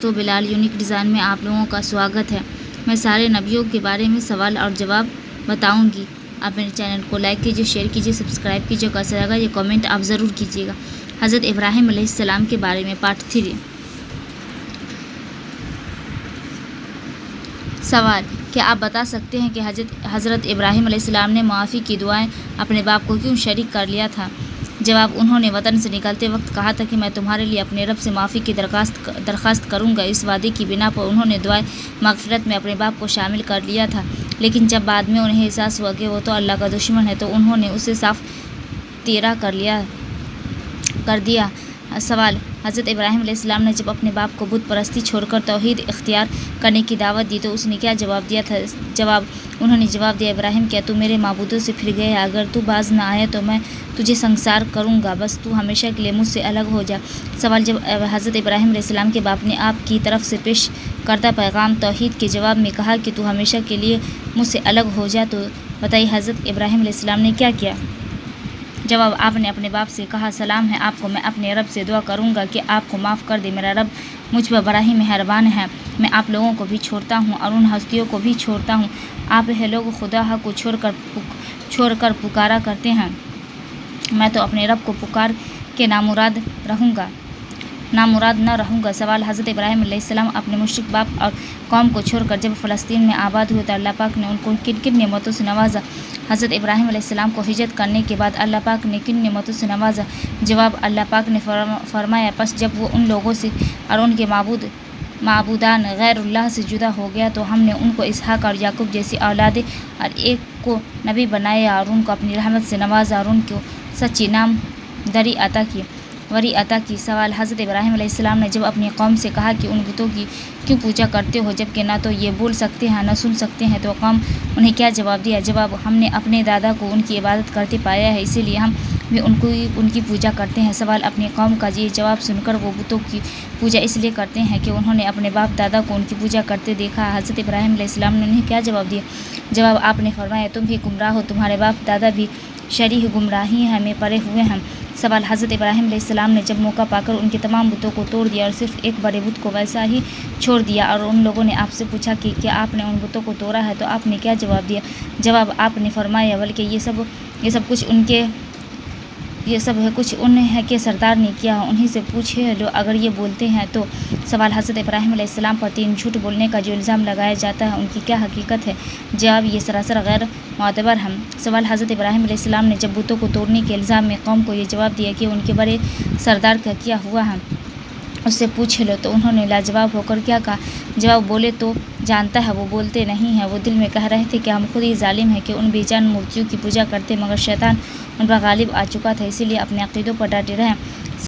تو بلال unique design میں آپ لوگوں کا سواگت ہے۔ میں سارے نبیوں کے بارے میں سوال اور جواب بتاؤں گی۔ آپ میرے چینل کو لائک کیجیے، شیئر کیجیے، سبسکرائب کیجیے، کیسا لگا یہ کامنٹ آپ ضرور کیجیے گا۔ حضرت ابراہیم علیہ السلام کے بارے میں پارٹ 3۔ سوال: کیا آپ بتا سکتے ہیں کہ حضرت ابراہیم علیہ السلام نے معافی کی دعائیں اپنے باپ کو کیوں شریک کر لیا تھا؟ جواب: انہوں نے وطن سے نکلتے وقت کہا تھا کہ میں تمہارے لیے اپنے رب سے معافی کی درخواست کروں گا۔ اس وعدے کی بنا پر انہوں نے دعائے مغفرت میں اپنے باپ کو شامل کر لیا تھا، لیکن جب بعد میں انہیں احساس ہوا کہ وہ تو اللہ کا دشمن ہے تو انہوں نے اسے صاف تیرا کر دیا۔ سوال: حضرت ابراہیم علیہ السلام نے جب اپنے باپ کو بت پرستی چھوڑ کر توحید اختیار کرنے کی دعوت دی تو اس نے کیا جواب دیا تھا؟ جواب: انہوں نے جواب دیا، ابراہیم کیا تو میرے معبودوں سے پھر گیا ہے؟ اگر تو باز نہ آیا تو میں تجھے سنگسار کروں گا، بس تو ہمیشہ کے لیے مجھ سے الگ ہو جا۔ سوال: جب حضرت ابراہیم علیہ السلام کے باپ نے آپ کی طرف سے پیش کردہ پیغام توحید کے جواب میں کہا کہ تو ہمیشہ کے لیے مجھ سے الگ ہو جا تو بتائیے حضرت ابراہیم علیہ السلام نے کیا کیا؟ جواب: آپ نے اپنے باپ سے کہا، سلام ہے آپ کو، میں اپنے رب سے دعا کروں گا کہ آپ کو معاف کر دے، میرا رب مجھ پر بڑا ہی مہربان ہے۔ میں آپ لوگوں کو بھی چھوڑتا ہوں اور ان ہستیوں کو بھی چھوڑتا ہوں۔ آپ ہے لوگ خدا کو چھوڑ کر پکارا کرتے ہیں، میں تو اپنے رب کو پکار کے نامراد نہ رہوں گا۔ سوال: حضرت ابراہیم علیہ السلام اپنے مشرک باپ اور قوم کو چھوڑ کر جب فلسطین میں آباد ہوئے تو اللہ پاک نے ان کو کن کن نعمتوں سے نوازا؟ حضرت ابراہیم علیہ السلام کو ہجرت کرنے کے بعد اللہ پاک نے کن نعمتوں سے نوازا؟ جواب: اللہ پاک نے فرمایا، پس جب وہ ان لوگوں سے اور ان کے معبودان غیر اللہ سے جدا ہو گیا تو ہم نے ان کو اسحاق اور یعقوب جیسی اولادیں اور ایک کو نبی بنایا اور ان کو اپنی رحمت سے نوازا اور ان کو سچی نامداری عطا کی۔ سوال: حضرت ابراہیم علیہ السلام نے جب اپنی قوم سے کہا کہ ان بتوں کی کیوں پوجا کرتے ہو جبکہ نہ تو یہ بول سکتے ہیں نہ سن سکتے ہیں تو قوم انہیں کیا جواب دیا؟ جواب: ہم نے اپنے دادا کو ان کی عبادت کرتے پایا ہے، اسی لیے ہم بھی ان کی پوجا کرتے ہیں۔ سوال: اپنی قوم کا یہ جواب سن کر وہ بتوں کی پوجا اس لیے کرتے ہیں کہ انہوں نے اپنے باپ دادا کو ان کی پوجا کرتے دیکھا۔ حضرت ابراہیم علیہ السلام نے انہیں کیا جواب دیا؟ جواب: آپ نے فرمایا، تم بھی گمراہ ہو، تمہارے باپ دادا بھی شرح گمراہی میں پڑے ہوئے ہیں۔ سوال: حضرت ابراہیم علیہ السلام نے جب موقع پا کر ان کے تمام بتوں کو توڑ دیا اور صرف ایک بڑے بت کو ویسا ہی چھوڑ دیا اور ان لوگوں نے آپ سے پوچھا کہ کیا آپ نے ان بتوں کو توڑا ہے تو آپ نے کیا جواب دیا؟ جواب: آپ نے فرمایا، بلکہ یہ سب کچھ ان کے سردار نے کیا، انہی سے پوچھ لو اگر یہ بولتے ہیں تو۔ سوال: حضرت ابراہیم علیہ السلام پر 3 جھوٹ بولنے کا جو الزام لگایا جاتا ہے ان کی کیا حقیقت ہے؟ جواب: یہ سراسر غیر معتبر ہے۔ سوال: حضرت ابراہیم علیہ السلام نے جب بتوں کو توڑنے کے الزام میں قوم کو یہ جواب دیا کہ ان کے بڑے سردار کا کیا ہوا ہے، اس سے پوچھ لو، تو انہوں نے لاجواب ہو کر کیا کہا؟ جواب: بولے تو جانتا ہے، وہ بولتے نہیں ہیں۔ وہ دل میں کہہ رہے تھے کہ ہم خود ہی ظالم ہیں کہ ان بے جان مورتیوں کی پوجا کرتے، مگر شیطان ان پر غالب آ چکا تھا، اسی لیے اپنے عقیدوں پر ڈٹے رہے۔